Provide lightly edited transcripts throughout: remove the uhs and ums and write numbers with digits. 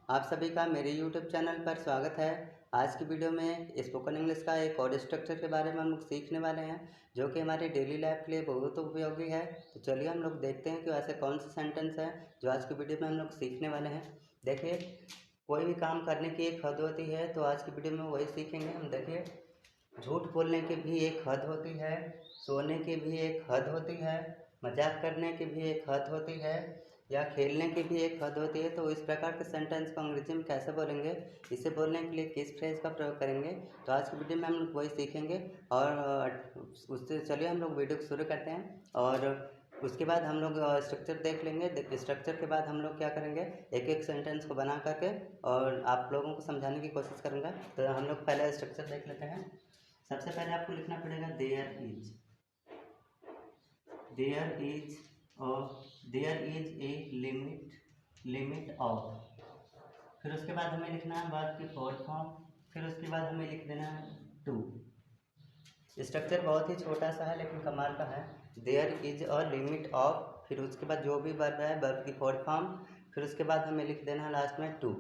आप सभी का मेरे YouTube चैनल पर स्वागत है। आज की वीडियो में स्पोकन इंग्लिश का एक और स्ट्रक्चर के बारे में हम लोग सीखने वाले हैं, जो कि हमारे डेली लाइफ के लिए बहुत उपयोगी है। तो चलिए हम लोग देखते हैं कि ऐसे कौन से सेंटेंस हैं जो आज की वीडियो में हम लोग सीखने वाले हैं। देखिए, कोई भी काम करने की एक हद होती है, तो आज की वीडियो में वही सीखेंगे हम। देखिए, झूठ बोलने की भी एक हद होती है, सोने की भी एक हद होती है, मजाक करने की भी एक हद होती है, या खेलने की भी एक हद होती है। तो इस प्रकार के सेंटेंस को अंग्रेजी में कैसे बोलेंगे, इसे बोलने के लिए किस फ्रेज का प्रयोग करेंगे, तो आज की वीडियो में हम लोग वही सीखेंगे। और उससे चलिए हम लोग वीडियो को शुरू करते हैं। और उसके बाद हम लोग स्ट्रक्चर देख लेंगे। स्ट्रक्चर के बाद हम लोग क्या करेंगे, एक एक सेंटेंस को बना करके और आप लोगों को समझाने की कोशिश करूँगा। तो हम लोग पहले स्ट्रक्चर देख लेते हैं। सबसे पहले आपको लिखना पड़ेगा there is a limit of. फिर उसके बाद हमें लिखना है वर्ब की फोर्थ फॉर्म। फिर उसके बाद हमें लिख देना है टू। स्ट्रक्चर बहुत ही छोटा सा है लेकिन कमाल का है। There is a limit of, फिर उसके बाद जो भी वर्ब है वर्ब की फोर्थ फॉर्म, फिर उसके बाद हमें लिख देना है लास्ट में टू।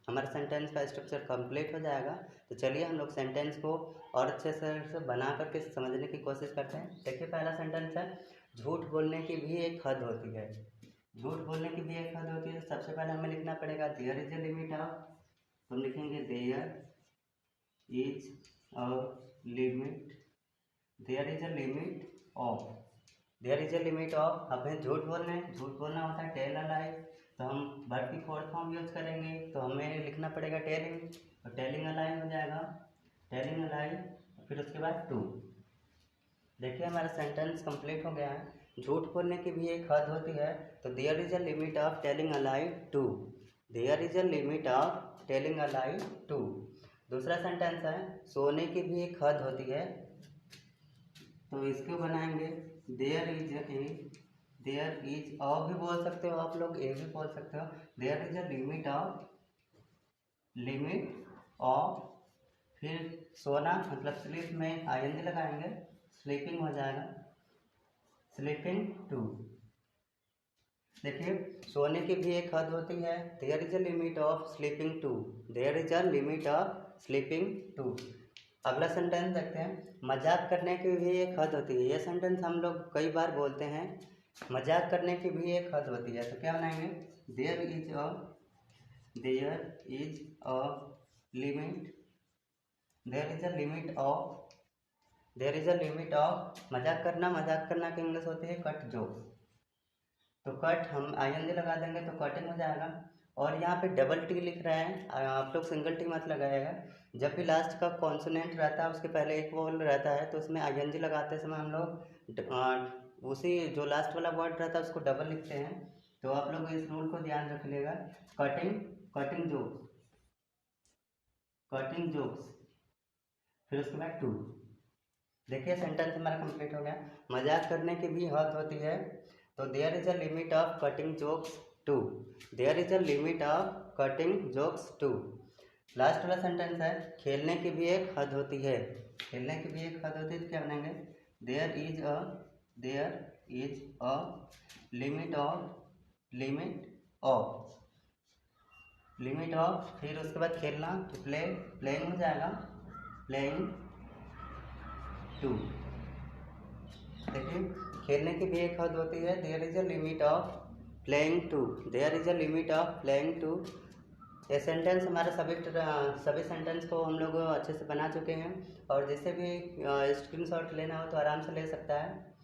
हमारा सेंटेंस का स्ट्रक्चर कंप्लीट हो जाएगा। तो चलिए हम लोग सेंटेंस को और अच्छे से बना करके समझने की कोशिश करते हैं। देखिए, पहला सेंटेंस है, झूठ बोलने की भी एक हद होती है। झूठ बोलने की भी एक हद होती है। सबसे पहले हमें लिखना पड़ेगा there is a limit of. तो हम लिखेंगे there is a limit, there is a limit of, there is a limit of. हमें झूठ बोलना है, झूठ बोलना होता है टेल अ लाई। तो हम वर्ब की फोर्थ फॉर्म यूज करेंगे, तो हमें लिखना पड़ेगा टेलिंग। तो टेलिंग अ लाई हो जाएगा, टेलिंग अ लाई। फिर उसके बाद टू। देखिए, हमारा सेंटेंस कंप्लीट हो गया है। झूठ बोलने की भी एक हद होती है, तो there is a limit of telling a lie too, there is a limit of telling a lie too. दूसरा सेंटेंस है, सोने की भी एक हद होती है। तो इसको बनाएंगे देयर इज अ भी बोल सकते हो आप लोग, ए भी बोल सकते हो। There is a limit of, फिर सोना मतलब स्लीप में आईएनजी लगाएंगे, स्लीपिंग हो जाएगा, स्लीपिंग टू। देखिए, सोने की भी एक हद होती है। There is a limit of sleeping too, there is a limit of sleeping too. अगला सेंटेंस देखते हैं, मजाक करने की भी एक हद होती है। यह सेंटेंस हम लोग कई बार बोलते हैं, मजाक करने की भी एक हद होती है। तो क्या बनाएंगे, there is a limit, there is a limit of, there is a limit of. मजाक करना की इंग्लिश होती है कट जोक। तो कट हम आईएनजी लगा देंगे तो कटिंग हो जाएगा। और यहाँ पे डबल टी लिख रहे हैं, आप लोग सिंगल टी मत लगाइएगा। जब भी लास्ट का कॉन्सोनेंट रहता है उसके पहले एक वोवल रहता है, तो उसमें आईएनजी लगाते समय हम लोग उसी जो लास्ट वाला वर्ड रहता है उसको डबल लिखते हैं। तो आप लोग इस रूल को ध्यान रख लीजिएगा। Cutting, cutting jokes, cutting jokes. फिर उसके बाद टू। देखिए, सेंटेंस हमारा कंप्लीट हो गया। मजाक करने की भी हद होती है, तो there is a limit of cutting jokes too, there is a limit of cutting jokes too. Last वाला सेंटेंस है, खेलने की भी एक हद होती है। खेलने की भी एक हद होती है, तो क्या बनाएंगे, there is a limit of, फिर उसके बाद खेलना तो प्लेइंग हो जाएगा, प्लेइंग टू। देखिए, खेलने की भी एक हद होती है। There is a limit of playing too, there is a limit of playing too. ये सेंटेंस हमारे सभी सेंटेंस को हम लोग अच्छे से बना चुके हैं। और जिसे भी स्क्रीनशॉट लेना हो तो आराम से ले सकता है।